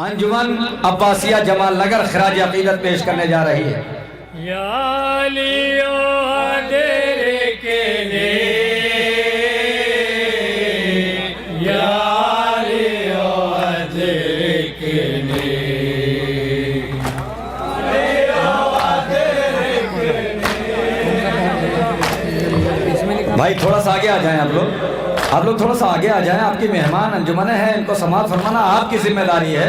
अंजुमन अब्बासिया जमाल नगर खराज अकीदत पेश करने जा रही है। या लियो तेरे के ने, या लियो तेरे के ने, भाई थोड़ा सा आगे आ जाएं आप लोग थोड़ा सा आगे आ जाएं। आपकी मेहमान अंजुमन है, इनको समाअत फरमाना आपकी जिम्मेदारी है।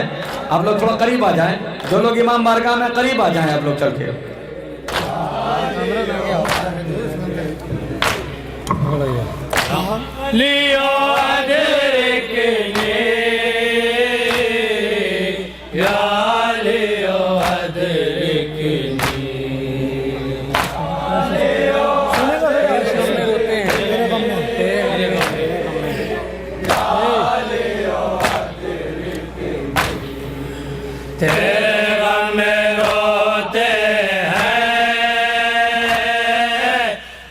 आप लोग थोड़ा करीब आ जाएं। जो लोग इमाम बारगाह में करीब आ जाएं आप लोग चल के। लियो तेरे के ने, या लियो तेरे के ने। तेरे गम में रोते हैं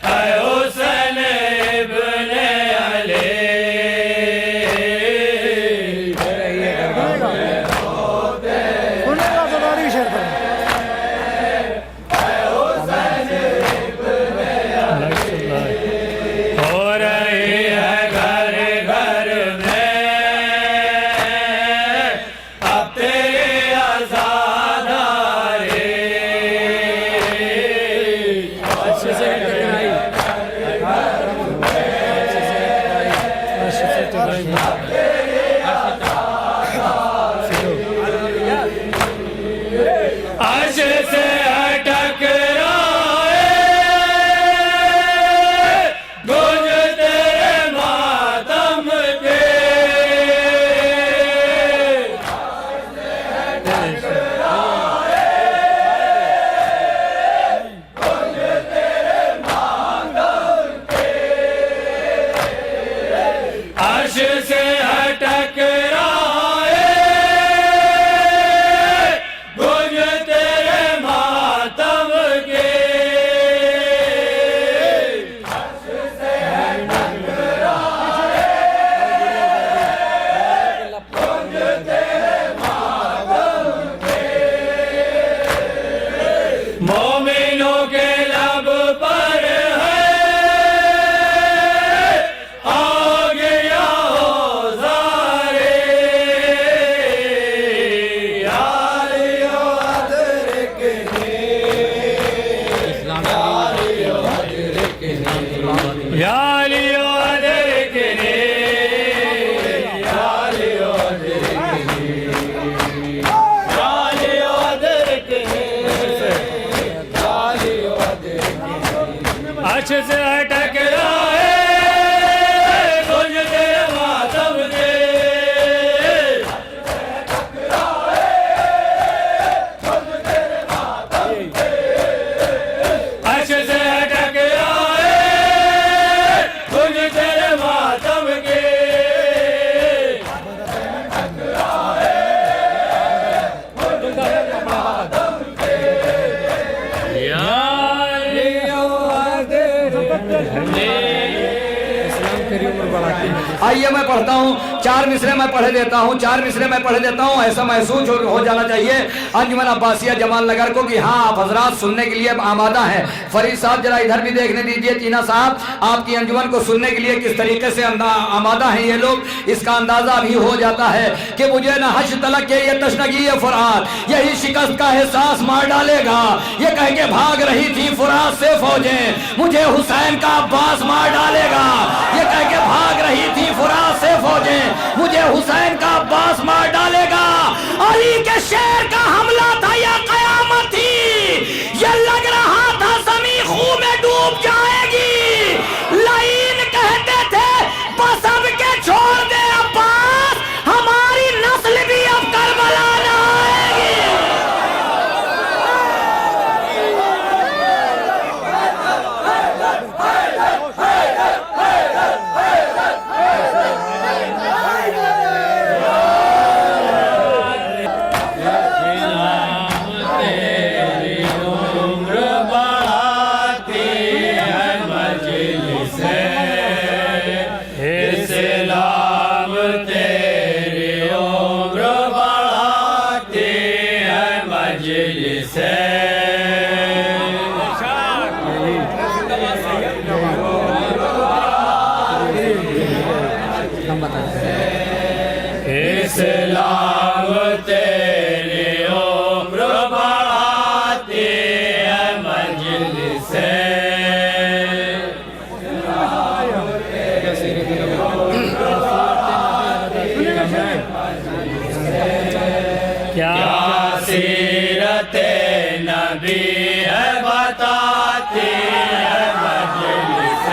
ऐ हुसैन इब्ने अली, हो रही है घर घर में अब तेरी आज़ादारी। अच्छे से अर्श से टकराए गूंज तेरे मातम के, अर्श से टकराए गूंज तेरे मातम के, मोमिनों के लब पर है आ गया औज़ारे, या लियो तेरे के ने, या लियो तेरे के ने, या लियो तेरे के ने, या लियो तेरे के ने, अच्छे से टकराए गूंज तेरे मातम के, अच्छे से टकराए गूंज तेरे मातम के, या लियो आइए मैं पढ़ता हूँ, 4 मिसरे मैं पढ़े देता हूँ, 4 मिसरे मैं पढ़े देता हूँ। ऐसा महसूस हो जाना चाहिए अंजुमन अब्बासिया जमाल नगर को कि हाँ आप हजरात सुनने के लिए आमादा हैं। फरीद साहब जरा इधर भी देखने दीजिए, चीना साहब आपकी अंजुमन को सुनने के लिए किस तरीके से आमादा हैं ये लोग। इसका अंदाजा भी हो जाता है कि मुझे न हश तलक के ये तशनगी फुरात, यही शिकस्त का एहसास मार डालेगा। ये कह के भाग रही थी फुरात से फौजें, मुझे हुसैन का अब्बास मार डालेगा। ये कह के भाग रही थी फुरात से फौजें, मुझे हुसैन का अब्बास मार डालेगा। अली के शेर का हमला था या कयामत थी, ये लग रहा था ज़मीं खून में डूब जाएगी। लाइन कहते थे बस अब के छोड़ दे अब्बास, हमारी नस्ल भी अब करबला न आएगी। मजलिस इस्लाम तेरी उम्र बढ़ाती है मजलिस क्या सीरत नबी है बताती है मजलिस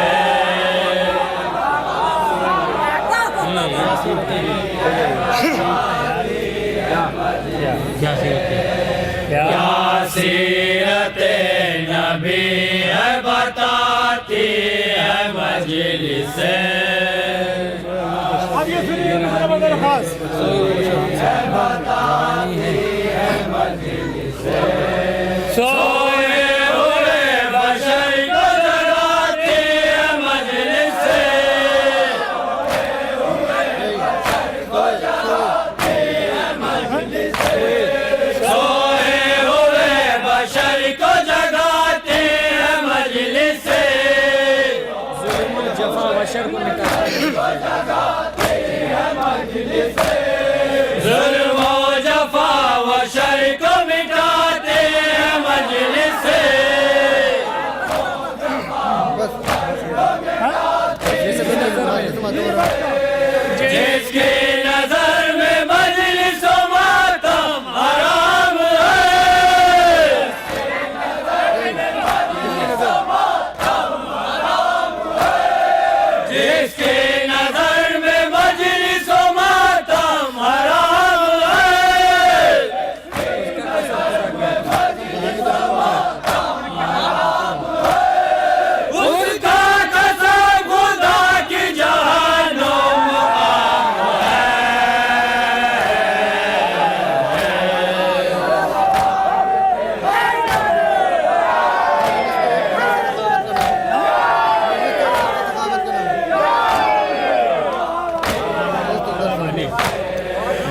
क्या सीरत नबी है बताती है मजलिस सोए हुए बशर को जगाती है मजलिस सोए हुए बशर को जगाती है मजलिस जफा बशर को मिटाती है मजलिस जुल्म व जफा व शर को मिटाते हैं मजलिस जिसकी नजर में मजलिस व मातम हराम है जिसकी नजर में मजलिस व मातम हराम है उसका कसम खुदा की जहन्नुम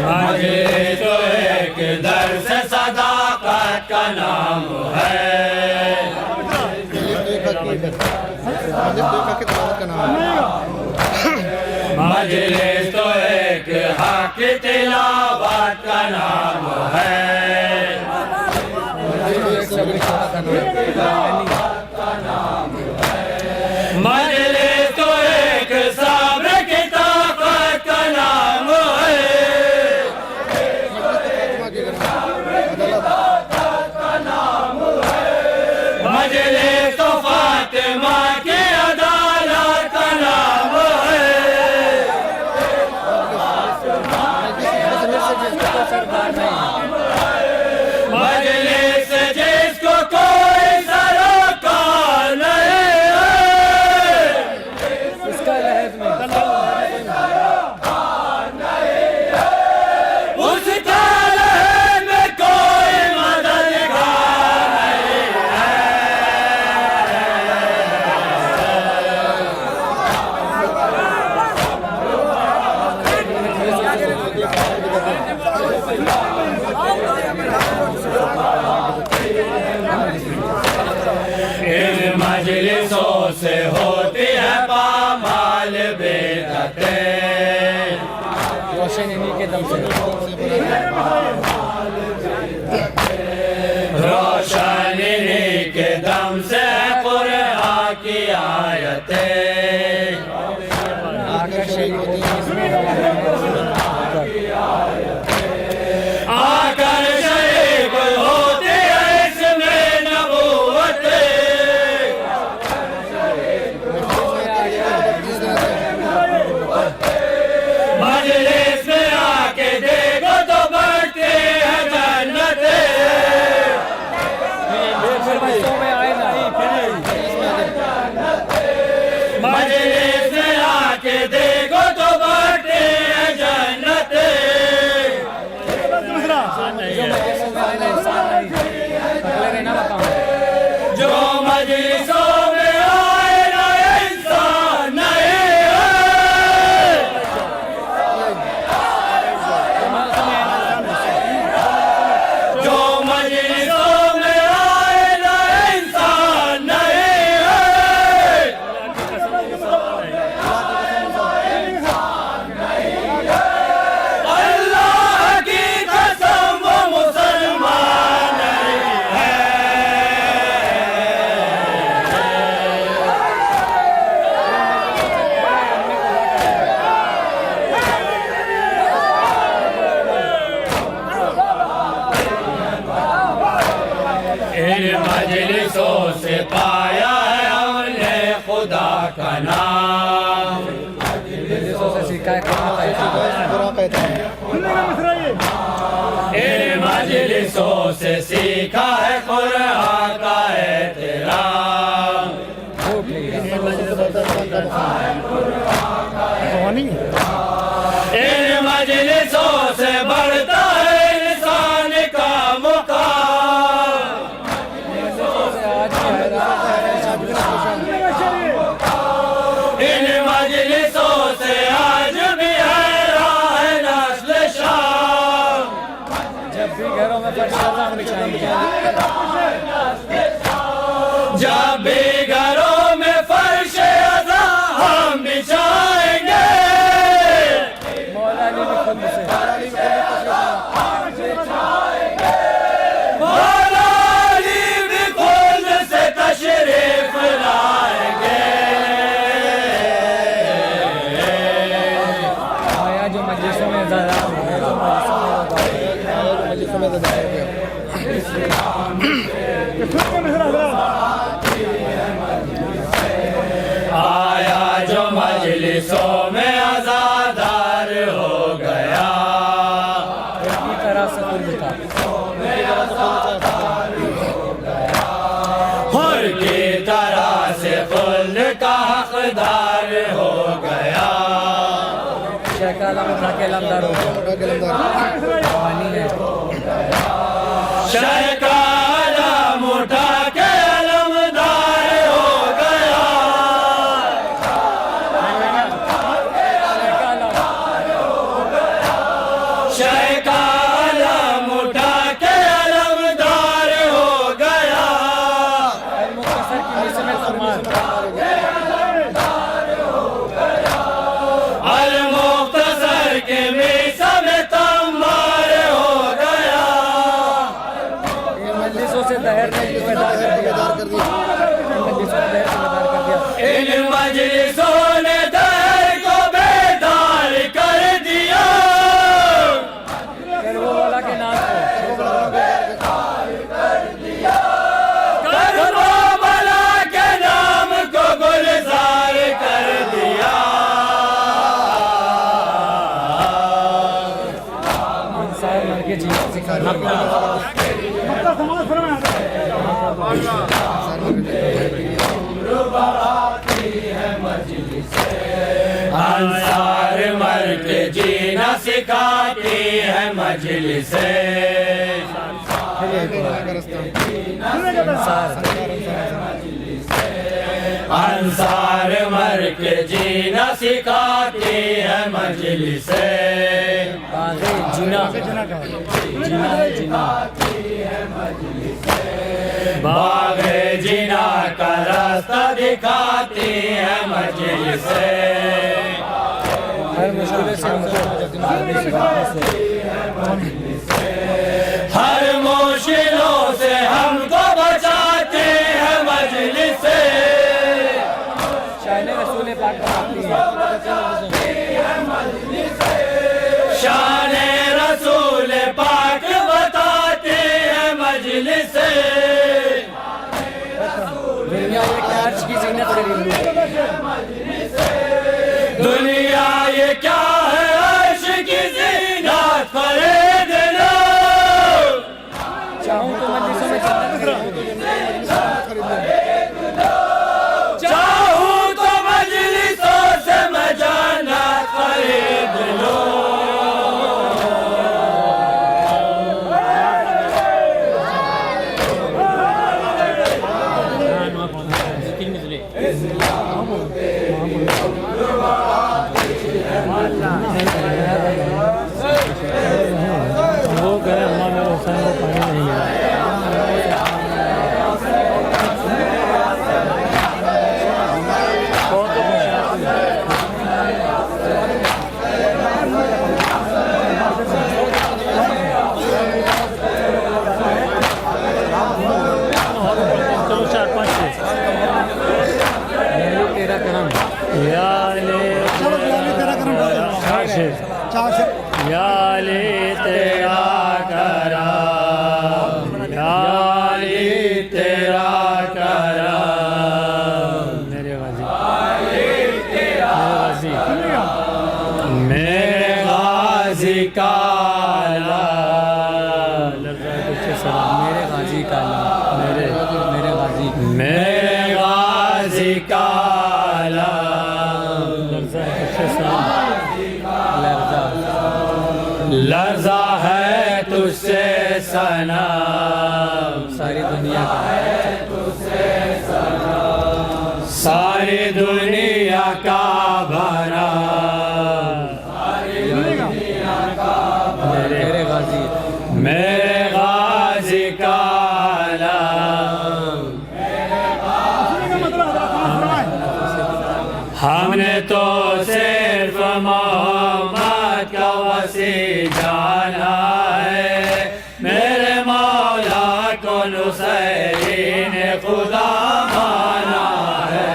मजलिस तो एक दर्स सदाकत का नाम है मजलिस तो एक हक तिलावत का नाम है मजलिस तो एक सब्र की ताकत का नाम है मजलिस तो फातिमा की अदालत का नाम है मजलिस जिसको कोई सरोकार नहीं है इसका लहज में उसका लहर में कोई मददगार नहीं इन मजलिसों से होती है पामाल बेदतें रोशन इन्हीं के दम से रोशनी के दम से कुरान की आयतें आकर शरीक होते हैं इसमें नबूवतें मजलिस में आके देखो तो बढ़ते हैं जन्नतें में आए ना मजलिस में आके देखो तो बढ़ते हैं जन्नतें जो मजलिसों में आए ना इंसान नहीं है जो मजलिस मजलिसों से पाया है हमने खुदा का नाम। मजलिसों से सीखा है इन मजलिसों से सीखा है कुरान का एहतराम। इन मजलिसों से बढ़ता है इंसान का मुकाम। इन मजलिसों से आज भी है राह नस्ल शाम। जब भी घरों में फरसाना हम बिछाएंगे, जब भी घरों में फर्श अज़ा हम बिछाएंगे, मौला अली भी खुद से मौला अली भी खुद से तशरीफ लाएंगे। आया जो मजलिसों में ज़्यादा आया जो मजलिसों में आज़ादार हो गया, की तरह से खुद था। हर की तरह से खुद का हकदार हो गया। शेख आलम उठा के लमदार हो गया, पानी है शेख आलम उठा के अलमदार हो गया। शेख आलम उठा के अलमदार हो गया। मुख्तसर की मिसल में फरमान अल मुख्तसर के मीसा में तम्मार हो गया। ये मजलिसों से दहर ने बेदार कर दिया, मजलिसों ने दहर से बेदार कर दिया। इन मजलिसों ने दहर को बेदार कर दिया। फिर वो वाला के नाम को करबला के नाम को गुलजार कर दिया। इंसान मर के जीना सिखाना अंसार मर के जीना सिखाती है मजलिसे। अंसार मर के जीना सिखाती है मजलिसे। बागे जीना जीना है जीना बागे जीना का रास्ता दिखाती है मजलिसे। हर मुश्किल से हमको हर मुश्किलों से हमको बचाते हैं मजलिसे। शान रसूल पाक बताती है, शान रसूल पाक बताते हैं मजलिसे। दुनिया ये क्या अर्श की जीनत करी दुनिया ये क्या है अर्श की ज़ीनत फरेद सनम, सारी दुनिया सारी दुनिया का भरम, मेरे गाजी मेरे गाजी का आलम। हमने तो सिर्फ मोहम्मद का वसी जाना है, मेरे मौला को नुसैरी ने खुदा माना है।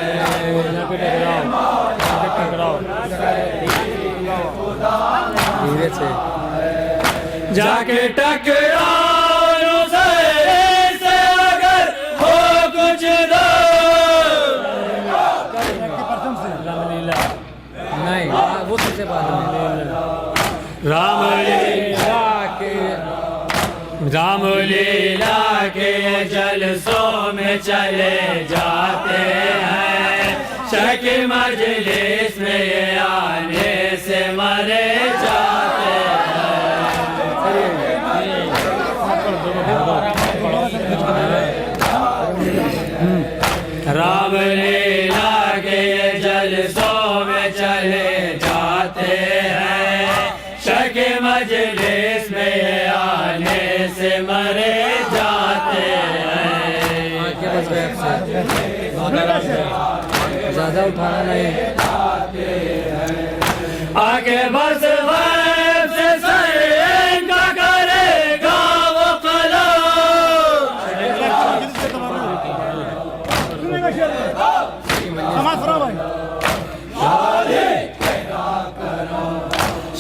धीरे से जाके टकराओ नुसैरी से अगर हो कुछ दो, नहीं वो सबसे बाद में रामलीला के जलसों में चले जाते हैं, शक मजलिस में ये आने से मरे जाते हैं। रामलीला के जलसों में चले जाते हैं, शक मजलिस में ये आने से मरे जाते हैं। आगे बस बैठ से ज़्यादा उठाना नहीं, आगे बस वैब से सर का करेगा वो कलो,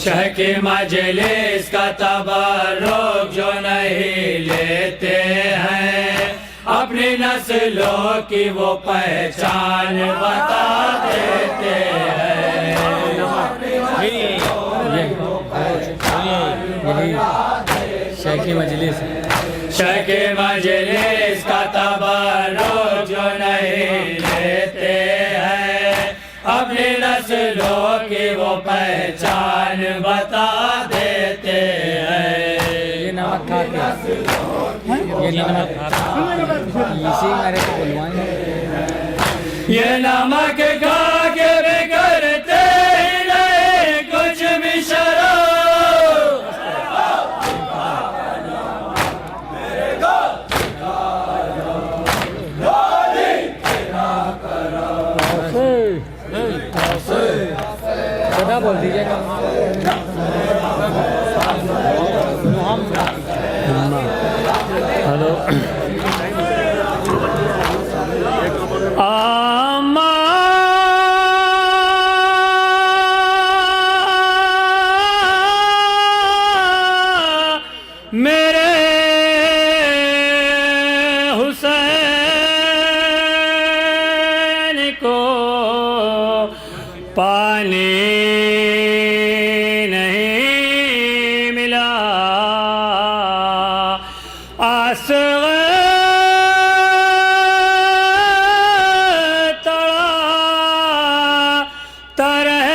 शह के मजलिस का तबर्रुक जो नहीं लेते हैं, अपनी नस्लों की वो पहचान बता देते हैं। यही शेखी मजलिस शह के मजलिस का तबर्रुक जो नहीं लेते हैं, अपनी नस्लों की वो पहचान बता देते हैं। ये नमक खा के ये नमक इसी मेरे को बुलवाएंगे, ये नमक खा के भी करते ही नहीं कुछ भी शराब, खुदा बोल दीजिएगा। हेलो आमा मेरे हुसैन को पानी नहीं मिला, तरह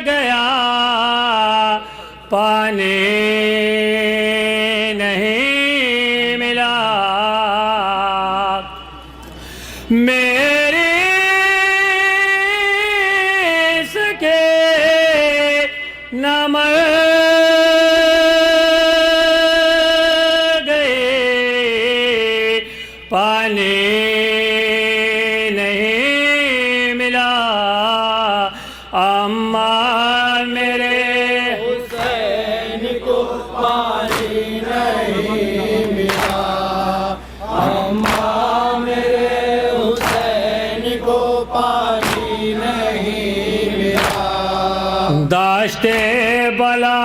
गया पानी नहीं मिला, मेरे सके नम गए पानी नहीं मिला, अम्मा मेरे हुसैन को पानी नहीं मिला, अम्मा मेरे हुसैन को पानी नहीं मिला। दाश्ते बला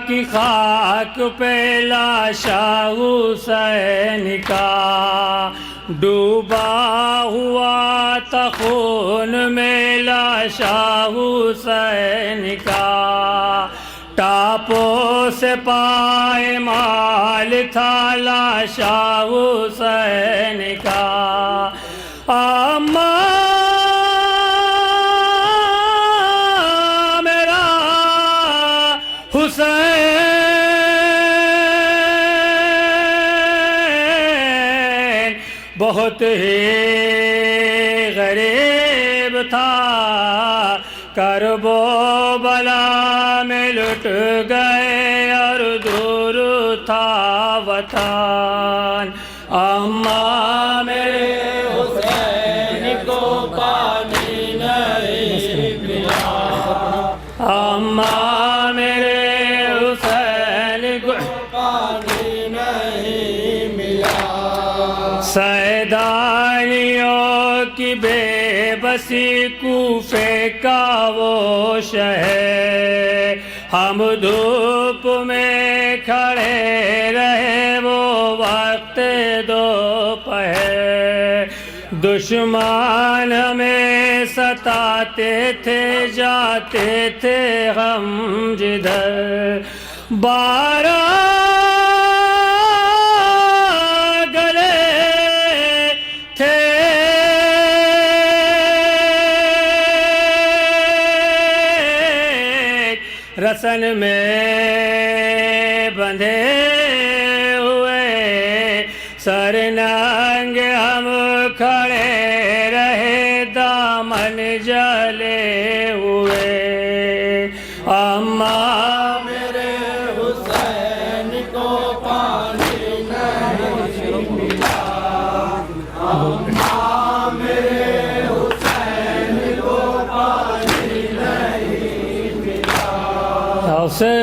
की खाक पे लाशा हुसैन का डूबा हुआ था खून में लाशा हुसैन का, टापों से पाए माल था लाशा हुसैन का, अम्मा मेरा हुसैन हुसैन बहुत ही गरीब था, करबो बला में लुट गए और दूर था वतन। अम्मा मेरे हुसैन को पानी नहीं मिला, अम्मा मेरे हुसैन को पानी नहीं मिला। सैदानियों की बेबसी कूफे का वो शहर, हम धूप में खड़े रहे वो वक्त दोपहर। दुश्मन हमें सताते थे, जाते थे हम जिधर। 12 गले थे रसन में बंधे हुए, सर नंगे हम खड़े रहे, दामन जले हुए। अम्मा मेरे हुसैन को पानी नहीं मिला, अम्मा मेरे हुसैन को पानी नहीं मिला। I'll say.